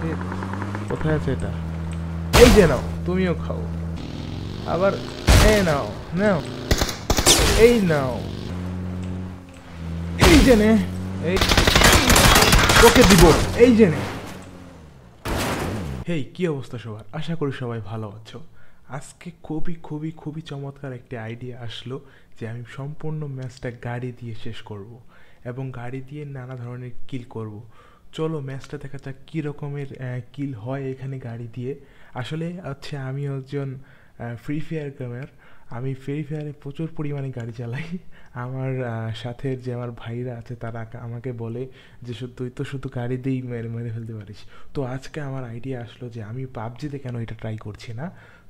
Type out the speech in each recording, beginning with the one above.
Sheet, কোথায় আছে এটা? এই যে নাও, তুমিও খাও। আবার এই নাও, নাও, এই নাও, এই যে নে, এই তোকে দিব, এই যে নে। হেই, কি অবস্থা সবার? আশা করি সবাই ভালো আছো। আজকে খুবই খুবই খুবই চমৎকার একটি আইডিয়া আসলো যে আমি সম্পূর্ণ ম্যাচটা গাড়ি দিয়ে শেষ করব এবং গাড়ি দিয়ে নানা ধরনের কিল করব। চলো ম্যাচটা দেখা যাক কী রকমের কিল হয় এখানে গাড়ি দিয়ে। আসলে হচ্ছে আমি একজন ফ্রি ফায়ার গেমার। আমি ফ্রি ফায়ারে প্রচুর পরিমাণে গাড়ি চালাই। আমার সাথে যে আমার ভাইরা আছে তারা আমাকে বলে যে তুই তো শুধু গাড়ি দিয়েই মেরে মেরে ফেলতে পারিস। তো আজকে আমার আইডিয়া আসলো যে আমি পাবজিতে কেন এটা ট্রাই করছি না।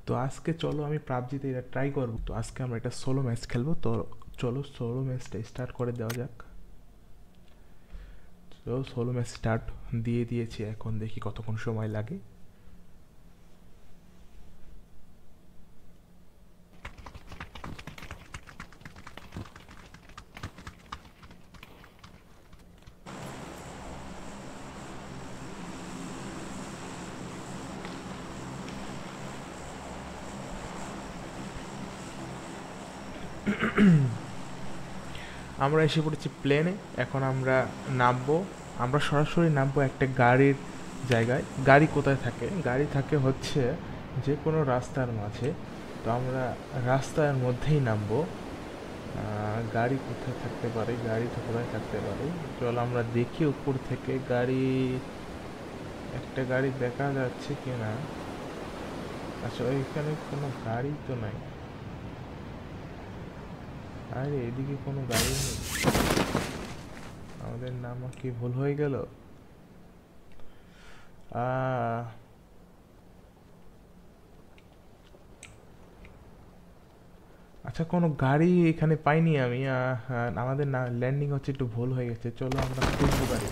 তো আজকে চলো আমি পাবজিতে এটা ট্রাই করবো। তো আজকে আমরা একটা সোলো ম্যাচ খেলবো। তো চলো সোলো ম্যাচটা স্টার্ট করে দেওয়া যাক। তো সোলো ম্যাচ স্টার্ট দিয়ে দিয়েছি, এখন দেখি কতক্ষণ সময় লাগে। আমরা এসে পড়েছি প্লেনে। এখন আমরা নামবো। আমরা সরাসরি নামবো একটা গাড়ির জায়গায়। গাড়ি কোথায় থাকে? গাড়ি থাকে হচ্ছে যে কোনো রাস্তার মাঝে। তো আমরা রাস্তার মধ্যেই নামবো। গাড়ি কোথায় থাকতে পারে? গাড়ি তো কোথায় থাকতে পারে? চল আমরা দেখি উপর থেকে গাড়ি, একটা গাড়ি দেখা যাচ্ছে কিনা। আচ্ছা, এখানে কোনো গাড়ি তো নাই। আরে এদিকে কোনো গাড়ি নেই। আমাদের নাম কি ভুল হয়ে গেল? আচ্ছা, কোনো গাড়ি এখানে পাইনি আমি। আমাদের না ল্যান্ডিং হচ্ছে একটু ভুল হয়ে গেছে। চলো আমরা খুঁজবো গাড়ি।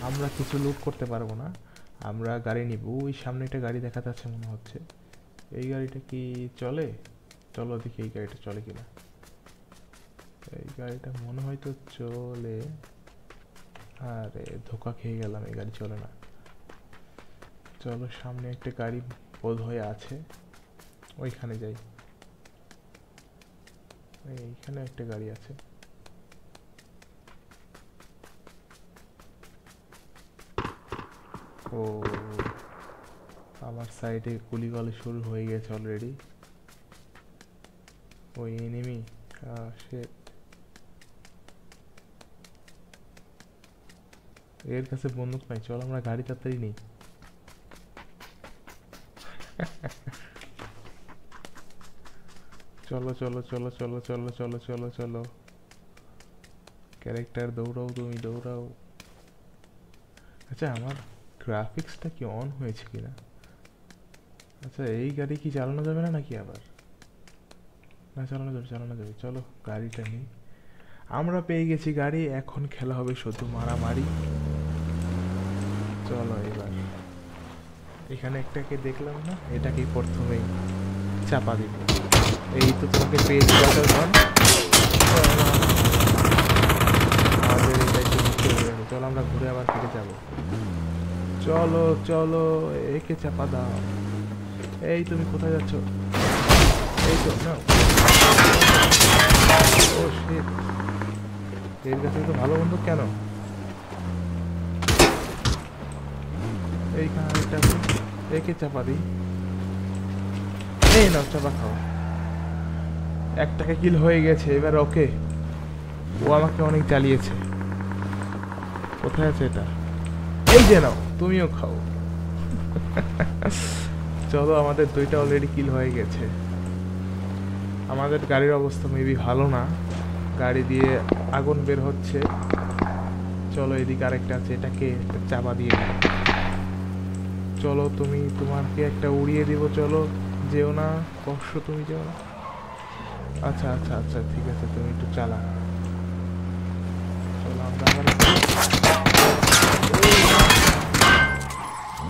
আমরা কিছু লুট করতে পারবো না, আমরা গাড়ি নিব। ওই সামনে একটা গাড়ি দেখা যাচ্ছে মনে হচ্ছে। এই গাড়িটা কি চলে? চলো দেখি এই গাড়িটা চলে কিনা। এই গাড়িটা মনে হয় তো চলে। আরে ধোকা খেয়ে গেলাম, এই গাড়ি চলে না। চলো সামনে একটা গাড়ি বোধ হয়ে আছে, ওইখানে যাই। এইখানে একটা গাড়ি আছে। ও, আমার সাইডে গুলিগালি শুরু হয়ে গেছে অলরেডি। ওই এনিমি, শিট। এর কাছে বন্দুক নাই। চল আমরা গাড়ি তাড়াতাড়ি নেই। চলো চলো চলো চলো চলো চলো চলো চলো। ক্যারেক্টার দৌড়াও, তুমি দৌড়াও। আচ্ছা, আমার গ্রাফিক্সটা কি অন হয়েছে কিনা? আচ্ছা, এই গাড়ি কি চালানো যাবে না নাকি আবার? না, চালানো যাবে, চালানো যাবে। চলো গাড়িটা নিই। আমরা পেয়ে গেছি গাড়ি। এখন খেলা হবে শুধু মারামারি। চলো এবার এখানে একটাকে দেখলাম না, এটাকেই প্রথমেই চাপা দিব। এই তো তোমাকে পেয়েছি। আমাদের এটাই তো মুক্ত হয়ে গেল। চলো আমরা ঘুরে আবার ফিরে যাব। চলো চলো, একে চাপা দাও। এই তুমি কোথায় যাচ্ছ? এই তো না। ও শিট, এর কাছে তো ভালো বন্দুক কেন? এইখানে একটা একে চাপা দিই। এই নাও, চাপা খাও। একটাকে কিল হয়ে গেছে। এবার ওকে, ও আমাকে অনেক জ্বালিয়েছে। কোথায় আছে এটা? এই যে নাও, তুমিও খাও। চলো, আমাদের দুইটা অলরেডি কিল হয়ে গেছে। আমাদের গাড়ির অবস্থা মেবি ভালো না, গাড়ি দিয়ে আগুন বের হচ্ছে। চলো এদিকে আরেকটা আছে, এটাকে চাপা দিয়ে দাও। চলো তুমি, তোমাকে একটা উড়িয়ে দিব। চলো, যেও না, কষ্ট, তুমি যেও না। আচ্ছা আচ্ছা আচ্ছা, ঠিক আছে, তুমি একটু চালা। চলো আমরা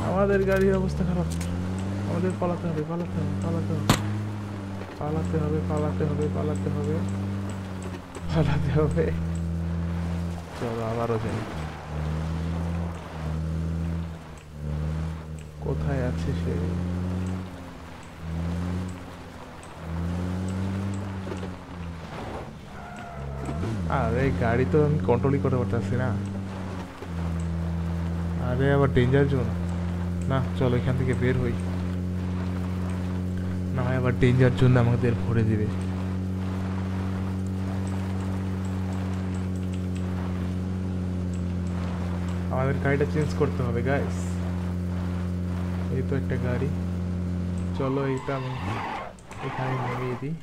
আমাদের গাড়ির অবস্থা খারাপ। আমাদের পালাতে হবে, পালাতে হবে, পালাতে হবে, পালাতে হবে, পালাতে হবে, পালাতে হবে, পালাতে হবে। চলো আবারও যাই। কোথায় আছে সে? আরে গাড়ি তো আমি কন্ট্রোলই করতে পারতেছি না। আরে আবার ডেঞ্জার জোন। না চলো এখান থেকে বের হই, না হয় আবার ডেঞ্জার জোন আমাদের ভরে দিবে। আমাদের গাড়িটা চেঞ্জ করতে হবে গাইস। এই তো একটা গাড়ি, চলো এটা আমি এখানে নামিয়ে দিই।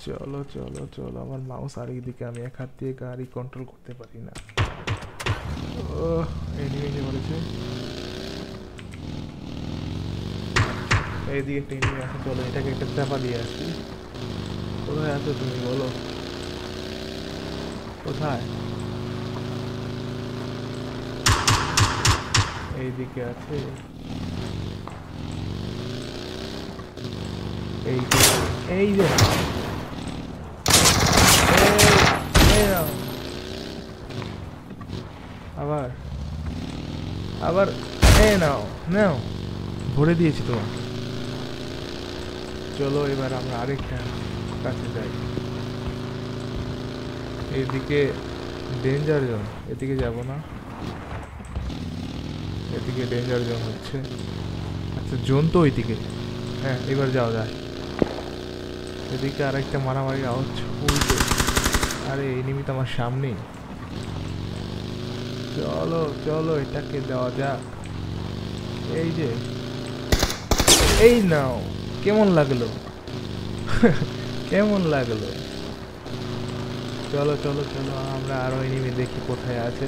চলো চলো চলো, আমার মাউস আরেক দিকে, আমি এক হাত দিয়ে গাড়ি কন্ট্রোল করতে পারি না। এনিমি এসে পড়েছে, এইদিকে একটা এনিমি আছে, চলো এটাকে একটা চাপা দিয়ে আসি। কোথায় আছো তুমি বলো, কোথায়? এইদিকে আছে, এই যে এই যে এই নাও। আবার আবার এই নাও নাও, ভরে দিয়েছি তোমাকে। চলো এবার আমরা আরেকটা কাছে যাই। এইদিকে ডেঞ্জার জোন, এদিকে যাব না, এদিকে ডেঞ্জার জোন হচ্ছে। আচ্ছা জোন তো ওইদিকে, হ্যাঁ এবার যাওয়া যায়। এদিকে আরেকটা মারামারি আওয়াজ শুনতে, আরে এনিমি তো আমার সামনেই। চলো চলো এটাকে দেওয়া যাক। এই যে এই নাও, কেমন লাগলো? কেমন লাগলো? চলো চলো চলো, আমরা আরো এনিমি দেখি কোথায় আছে।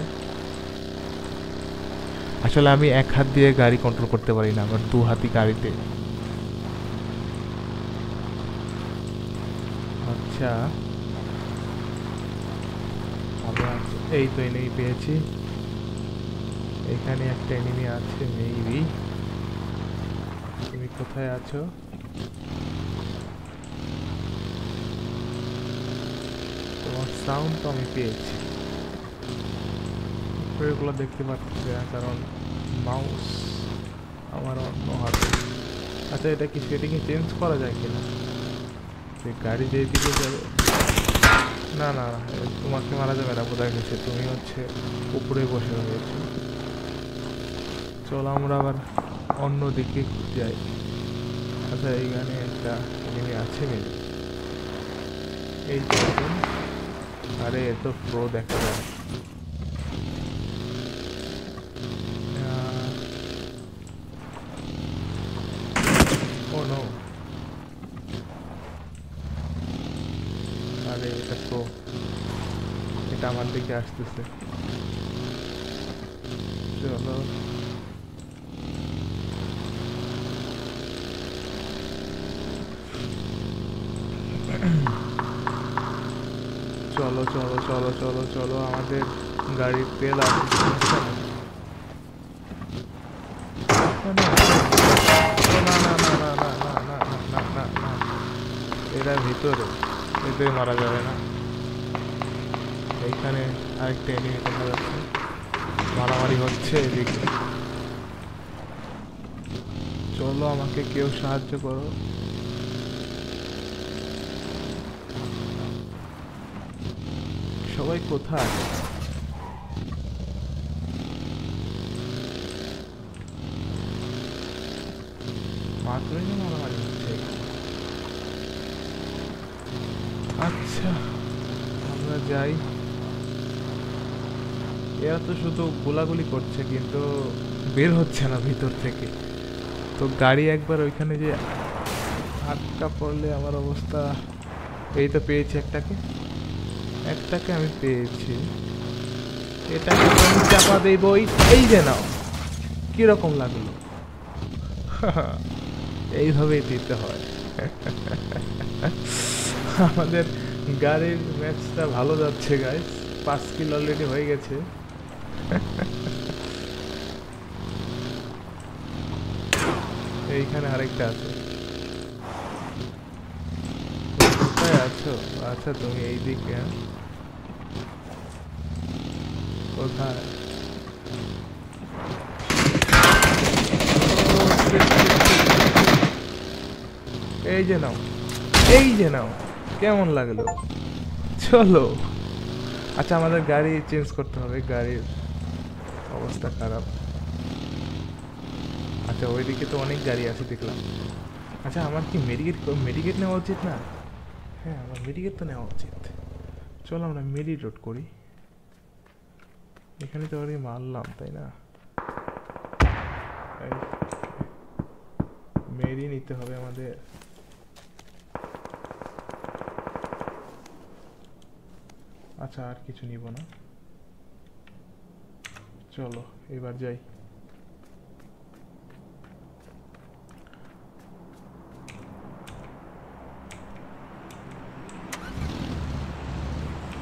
আসলে আমি এক হাত দিয়ে গাড়ি কন্ট্রোল করতে পারি না, আমার দু হাতি গাড়িতে। আচ্ছা আমরা এই তো এনিমি পেয়েছি, এখানে একটা এনিমি আছে মেবি। তুমি কোথায় আছো? তোমার সাউন্ড তো আমি পেয়েছি, এগুলো দেখতে পাচ্ছি না কারণ মাউস আমার অন্য হাতে। আচ্ছা এটা কি সেটিংয়ে চেঞ্জ করা যায় কিনা, যে গাড়ি যেই দিকে যাবে? না না না, তোমাকে মারা যাবে না, বোঝা গেছে তুমি হচ্ছে উপরে বসে রয়েছে। চলো আমরা আবার অন্য দিকে যাই। আচ্ছা এইখানে একটা এনিমি আছে মেবি, এই তো। আরে এ তো প্রো দেখা যায়। ও নো, আরে এটা প্রো, এটা আমার দিকে আসতেছে। চলো চলো চলো চলো চলো চলো, আমাদের গাড়ির তেল আছে। এরা ভিতরে, এদের মারা যাবে না। এইখানে আরেকটা এনিমি দেখা যাচ্ছে, মারামারি হচ্ছে এদিকে। চলো আমাকে কেউ সাহায্য করো। সবাই কোথায়? মাত্রই না মারামারি হচ্ছে। আচ্ছা আমরা যাই। এরা তো শুধু গোলাগুলি করছে কিন্তু বের হচ্ছে না ভিতর থেকে। তো গাড়ি একবার ওইখানে যে আটকা পড়লে আমার অবস্থা। এই তো পেয়েছি একটাকে, একটাকে আমি পেয়েছি, এটাকে আমি চাপা দেবই। এই যে নাও, কিরকম লাগলো? এইভাবেই দিতে হয়। আমাদের গাড়ির ম্যাচটা ভালো যাচ্ছে গাইস, 5 কিল অলরেডি হয়ে গেছে। এইখানে আরেকটা আছে, কোথায় আছো? আচ্ছা তুমি এই দিকে, কোথায়? এই যে নাও, এই যে নাও, কেমন লাগলো? চলো। আচ্ছা আমাদের গাড়ি চেঞ্জ করতে হবে, গাড়ির অবস্থা খারাপ। আচ্ছা ওইদিকে তো অনেক গাড়ি আছে দেখলাম। আচ্ছা আমার কি মেডিকেট মেডিকেট নেওয়া উচিত না? হ্যাঁ আমার মেডিকেট তো নেওয়া উচিত। চলো আমরা মেডিকেট করি। এখানে তো আগে মারলাম তাই না? মেডি নিতে হবে আমাদের। আচ্ছা আর কিছু নিব না, চলো এবার যাই।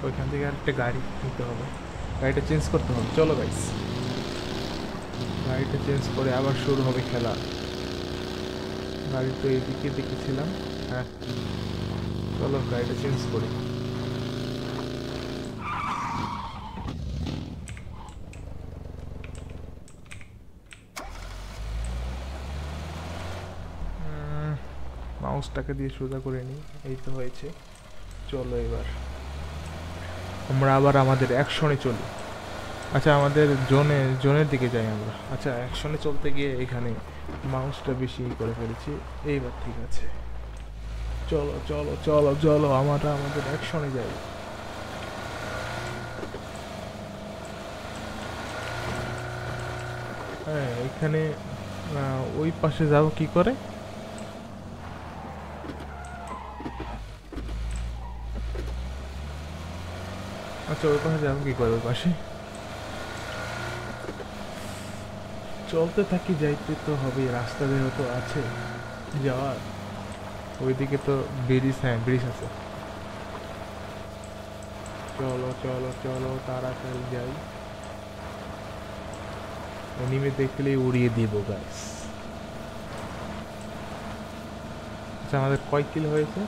ওইখান থেকে আরেকটা গাড়ি নিতে হবে, গাড়িটা চেঞ্জ করতে হবে। চলো গাইস, গাড়িটা চেঞ্জ করে আবার শুরু হবে খেলা। গাড়ি তো এদিকে দেখেছিলাম। হ্যাঁ চলো গাড়িটা চেঞ্জ করি। মাউসটাকে দিয়ে সোজা করে নিই, এই তো হয়েছে। চলো এবার আমরা আবার আমাদের অ্যাকশনে চলি। আচ্ছা আমাদের জোনের দিকে যাই আমরা। আচ্ছা অ্যাকশনে চলতে গিয়ে এখানে মাউসটা বেশি করে ফেলেছি। এইবার ঠিক আছে, চলো চলো চলো চলো আমরা আমাদের অ্যাকশনে যাই। হ্যাঁ এখানে ওই পাশে যাব কি করে? আচ্ছা ওই পাশে যাবো কি করে? ওই পাশে চলতে থাকি, যাইতে তো হবে, রাস্তা যেহেতু আছে যাওয়ার। ওইদিকে তো ব্রিজ, হ্যাঁ ব্রিজ আছে। চলো চলো চলো তাড়াতাড়ি যাই, এনিমে দেখলেই উড়িয়ে দিব গাইস। আচ্ছা আমাদের কয় কিল হয়েছে?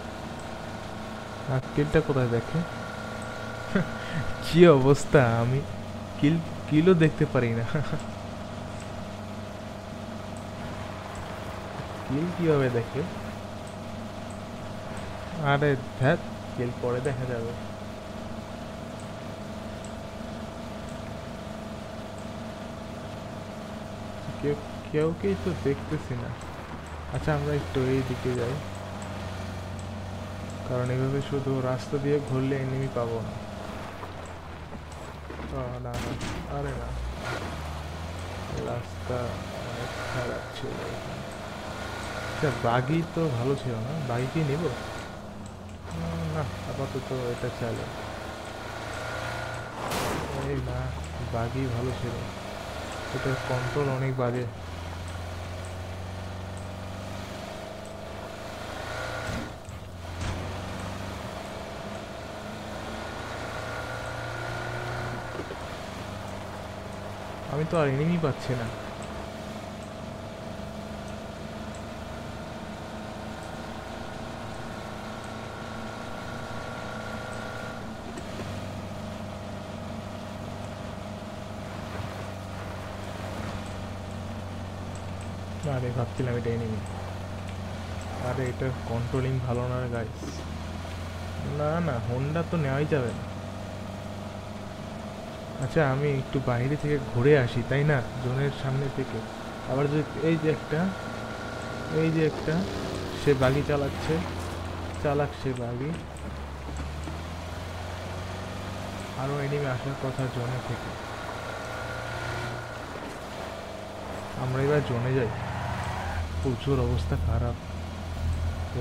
আর কিলটা কোথায় দেখে? কি অবস্থা, আমি কিলও দেখতে পারি না। কিল কিভাবে দেখে? আরে ধ্যাত, কিল পরে দেখা যাবে। কেউ কেউকেই তো দেখতেছি না। আচ্ছা আমরা একটু এই দিকে যাই, কারণ এভাবে শুধু রাস্তা দিয়ে ঘুরলে এনিমি পাবো না। না না, আরে না, রাস্তা অনেক খারাপ ছিল এখানে। আচ্ছা বাগি তো ভালো ছিল না, বাগি কি নিব? না আপাতত এটা চালে। এই না, বাগি ভালো ছিল, এটার কন্ট্রোল অনেক বাজে। আমি তো আর এনিমি পাচ্ছি না। আরে ভাবছিলাম এটা এনিমি। আরে এটার কন্ট্রোলিং ভালো না গাইস। না না, হোন্ডা তো নেওয়াই যাবে না। আচ্ছা আমি একটু বাইরে থেকে ঘুরে আসি তাই না, জোনের সামনে থেকে। আবার যদি এই যে একটা, এই যে একটা, সে বাগি চালাচ্ছে, চালাক সে বাগি। আরো এনিমি আসার কথা জোনে থেকে। আমরা এবার জোনে যাই। প্রচুর অবস্থা খারাপ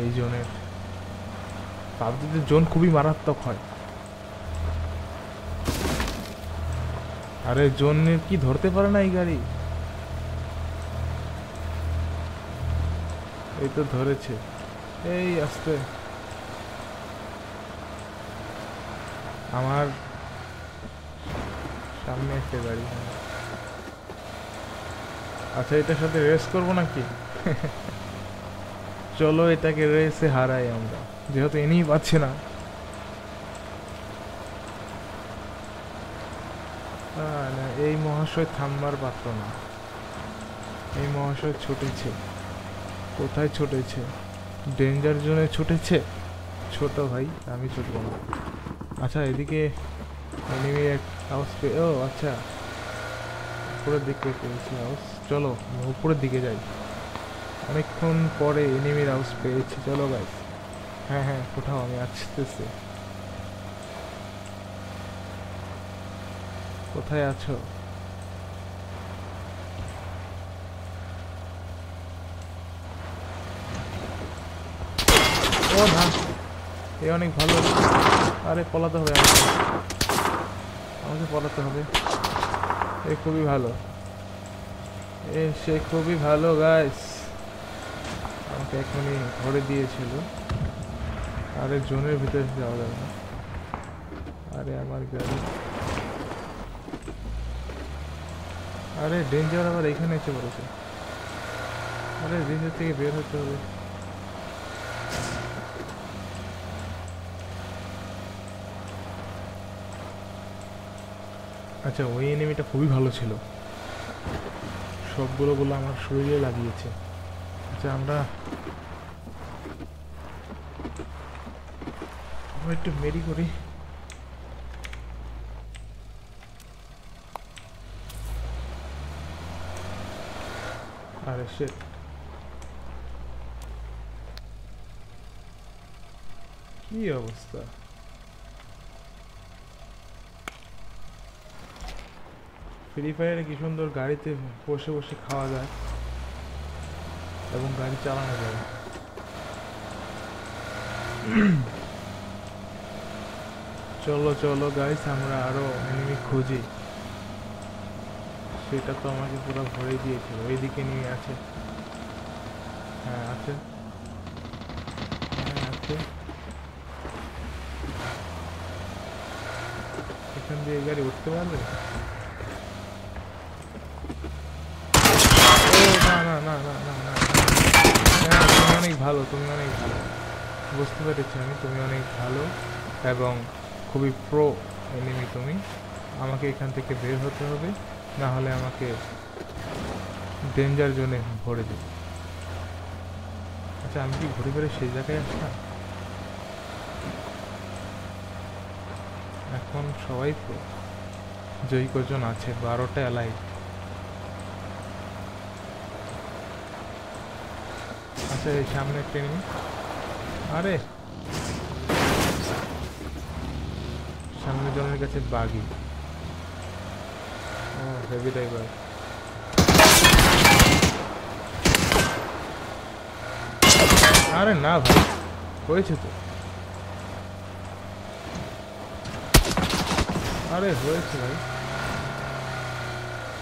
এই জোনের। পাবজিতে জোন খুবই মারাত্মক হয়। আরে জোনের কি ধরতে পারে না এই গাড়ি? এই তো ধরেছে, এই আস্তে। আমার সামনে একটা গাড়ি। আচ্ছা এটার সাথে রেস করবো নাকি? চলো এটাকে রেসে হারাই আমরা, যেহেতু এনেই পাচ্ছি না। না, এই মহাশয় থামবার পাত্র না। এই মহাশয় ছুটেছে, কোথায় ছুটেছে? ডেঞ্জার জোনে ছুটেছে ছোট ভাই, আমি ছুটবো না। আচ্ছা এদিকে এনিমি এক আওয়াজ পেয়ে, ও আচ্ছা উপরের দিকে পেয়েছি আওয়াজ। চলো উপরের দিকে যাই, অনেকক্ষণ পরে এনিমির আওয়াজ পেয়েছি। চলো গাইস, হ্যাঁ হ্যাঁ কোথাও আমি আসতেছি। কোথায় আছো? ও না, এ অনেক ভালো। আরে পলাতে হবে আমাকে, আমাকে পলাতে হবে। এ খুবই ভালো, এ সে খুবই ভালো গাইস, আমাকে এখনই ধরে দিয়েছিল। আরে জোনের ভিতরে যাওয়া যাবে না। আরে আমার গাড়ি, আরে ডেঞ্জার আবার এখানে এসে পড়েছে। আরে ডেঞ্জার থেকে বের হতে হবে। আচ্ছা ওই এনিমিটা খুবই ভালো ছিল, সবগুলো গুলো আমার শরীরে লাগিয়েছে। আচ্ছা আমরা একটু মেরি করি। আরে সে কি অবস্থা, ফ্রি ফায়ারে কি সুন্দর গাড়িতে বসে বসে খাওয়া যায় এবং গাড়ি চালানো যায়। চলো চলো গাইস, আমরা আরো এনিমি খুঁজি। সেটা তো আমাকে পুরো ভরে দিয়েছিল। ওইদিকে নিয়ে আছে, হ্যাঁ আছে, হ্যাঁ আছে। এখান দিয়ে গাড়ি উঠতে পারবে? না না না না না না, হ্যাঁ তুমি অনেক ভালো, তুমি অনেক ভালো, বুঝতে পেরেছি আমি, তুমি অনেক ভালো এবং খুবই প্রো এনিমি তুমি। আমাকে এখান থেকে বের হতে হবে, না হলে আমাকে ডেঞ্জার জোনে ভরে দেবে। আচ্ছা আমি কি ঘুরে ফিরে সেই জায়গায় আসলাম? এখন সবাই প্রো, যেই কজন আছে 12টা এলাইট। আচ্ছা এই সামনে একটা এনিমি, আরে সামনে জনের কাছে বাগি, ও হেভি ড্রাইভার। আরে না ভাই, হয়েছে তো, আরে হয়েছে ভাই,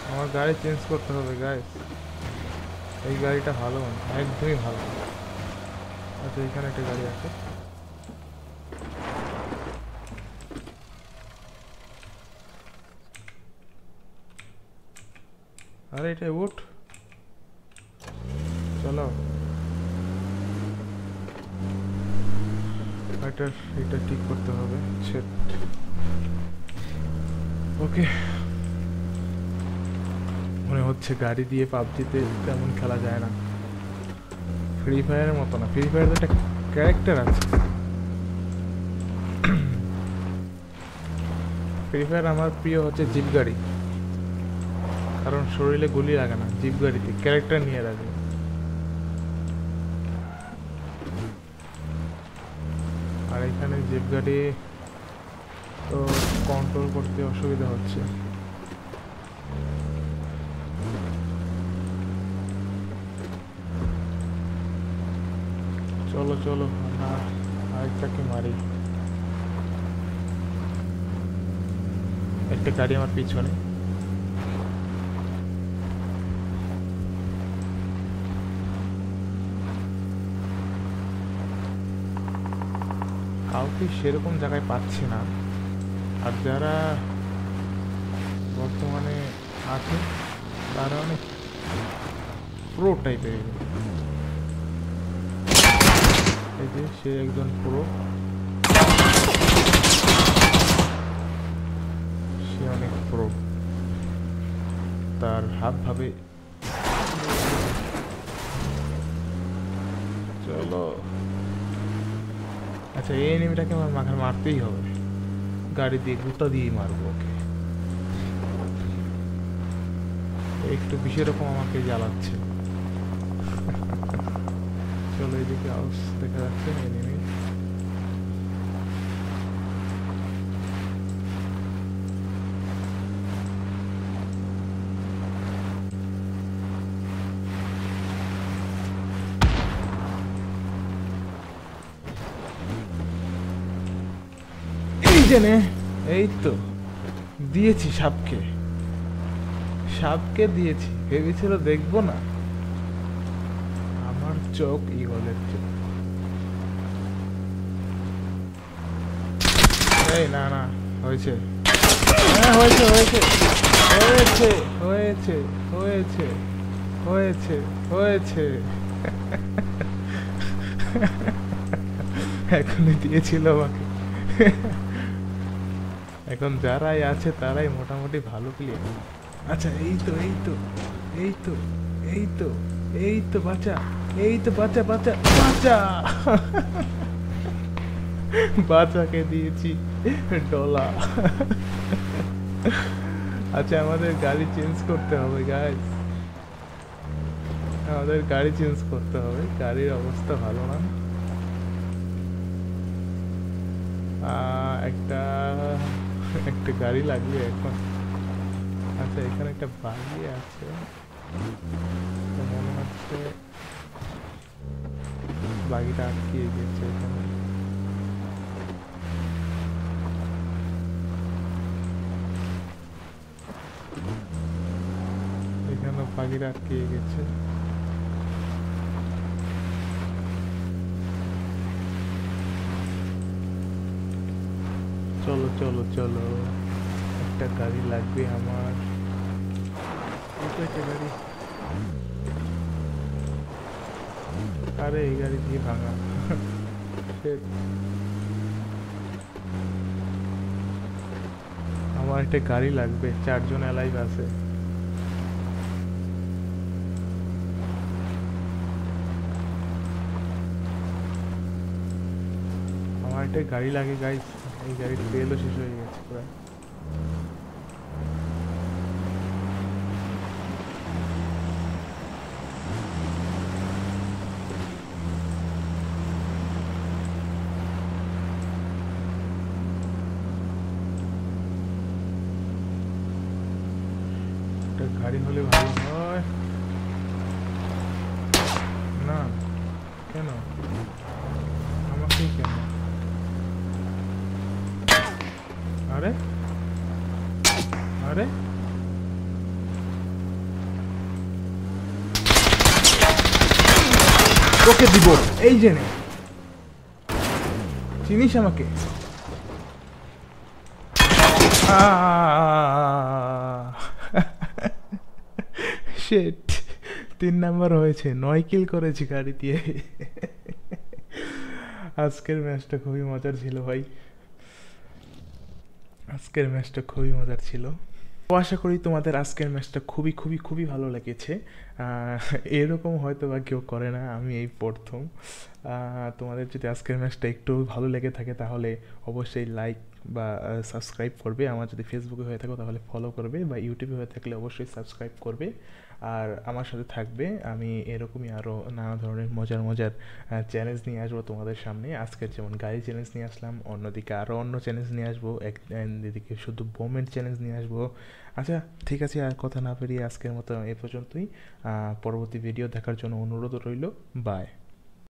আমার গাড়ি চেঞ্জ করতে হবে গাইস, এই গাড়িটা ভালো না, একদমই ভালো না। আচ্ছা এখানে একটা গাড়ি আছে, আরে এটা উঠ, চলো এটা ঠিক করতে হবে। ওকে, মনে হচ্ছে গাড়ি দিয়ে পাবজিতে তেমন খেলা যায় না, ফ্রি ফায়ারের মতো না। ফ্রি ফায়ারের একটা ক্যারেক্টার আছে। ফ্রি ফায়ার আমার প্রিয় হচ্ছে জিপ গাড়ি, কারণ শরীরে গুলি লাগে না, জিপ গাড়িতে ক্যারেক্টার নিয়ে রাখে। আর এখানে জিপ গাড়ি তো কন্ট্রোল করতে অসুবিধা হচ্ছে। চলো চলো আমরা আরেকটাকে মারি। একটা গাড়ি আমার পিছনে, কাউকে সেরকম জায়গায় পাচ্ছি না। আর যারা বর্তমানে আছে তারা অনেক প্রো টাইপের। এই যে সে একজন প্রো, সে অনেক প্রো, তার হাব ভাবে। চলো আচ্ছা, এই এনিমিটাকে আমার মাথায় মারতেই হবে, গাড়ি দিয়ে গুতা দিয়েই মারবো ওকে। একটু বেশি রকম আমাকে জ্বালাচ্ছে। চলো, এদিকে আউস দেখা যাচ্ছে এনিমি। এই জেনে, এই তো দিয়েছি সাপকে, সাপকে দিয়েছি, ভেবেছিল দেখবো না। আমার চোখ ঈগলের চোখ। এই না না, হয়েছে, হ্যাঁ হয়েছে হয়েছে হয়েছে হয়েছে হয়েছে হয়েছে হয়েছে। এখনই দিয়েছিল আমাকে। এখন যারাই আছে তারাই মোটামুটি ভালো প্লেয়ার। আচ্ছা, এই তো এই তো এই তো এই তো এই তো বাঁচা, এই তো বাঁচা বাঁচা বাঁচা। বাচ্চাকে দিয়েছি ডলা। আচ্ছা, আমাদের গাড়ি চেঞ্জ করতে হবে গাইস, আমাদের গাড়ি চেঞ্জ করতে হবে, গাড়ির অবস্থা ভালো না। একটা একটা গাড়ি লাগবে এখন। আচ্ছা, এখানে একটা বাড়ি আছে, তো মনে হচ্ছে বাড়িটা আটকিয়ে গেছে এখানে। এখানে বাগিরা আটকিয়ে গেছে। চলো চলো চলো, একটা গাড়ি লাগবে আমার। একটা গাড়ি, আরে এই গাড়ি দিয়ে ভাঙা। আমার একটা গাড়ি লাগবে, 4 জন অ্যালাইভ আছে। আমার একটা গাড়ি লাগে গাইস, এই গাড়ির তেলও শেষ হয়ে গেছে প্রায়। একটা গাড়ি হলে ভালো হয় না? কেন আমাকেই কেন? আরে আরে ওকে দিব, এই জেনে চিনিস আমাকে? শিট, 3 নাম্বার হয়েছে, 9 কিল করেছি গাড়ি দিয়ে। আজকের ম্যাচটা খুবই মজার ছিল ভাই, আজকের ম্যাচটা খুবই মজার ছিল। তো আশা করি তোমাদের আজকের ম্যাচটা খুবই খুবই খুবই ভালো লেগেছে। এরকম হয়তো বা কেউ করে না, আমি এই প্রথম। তোমাদের যদি আজকের ম্যাচটা একটু ভালো লেগে থাকে তাহলে অবশ্যই লাইক বা সাবস্ক্রাইব করবে। আমার যদি ফেসবুকে হয়ে থাকো তাহলে ফলো করবে, বা ইউটিউবে হয়ে থাকলে অবশ্যই সাবস্ক্রাইব করবে। আর আমার সাথে থাকবে, আমি এরকমই আরও নানা ধরনের মজার মজার চ্যালেঞ্জ নিয়ে আসবো তোমাদের সামনে। আজকের যেমন গাড়ি চ্যালেঞ্জ নিয়ে আসলাম, অন্যদিকে আরও অন্য চ্যালেঞ্জ নিয়ে আসবো, এদিকে শুধু বোমের চ্যালেঞ্জ নিয়ে আসবো। আচ্ছা ঠিক আছে, আর কথা না পেরিয়ে আজকের মতো এ পর্যন্তই। পরবর্তী ভিডিও দেখার জন্য অনুরোধ রইল। বাই।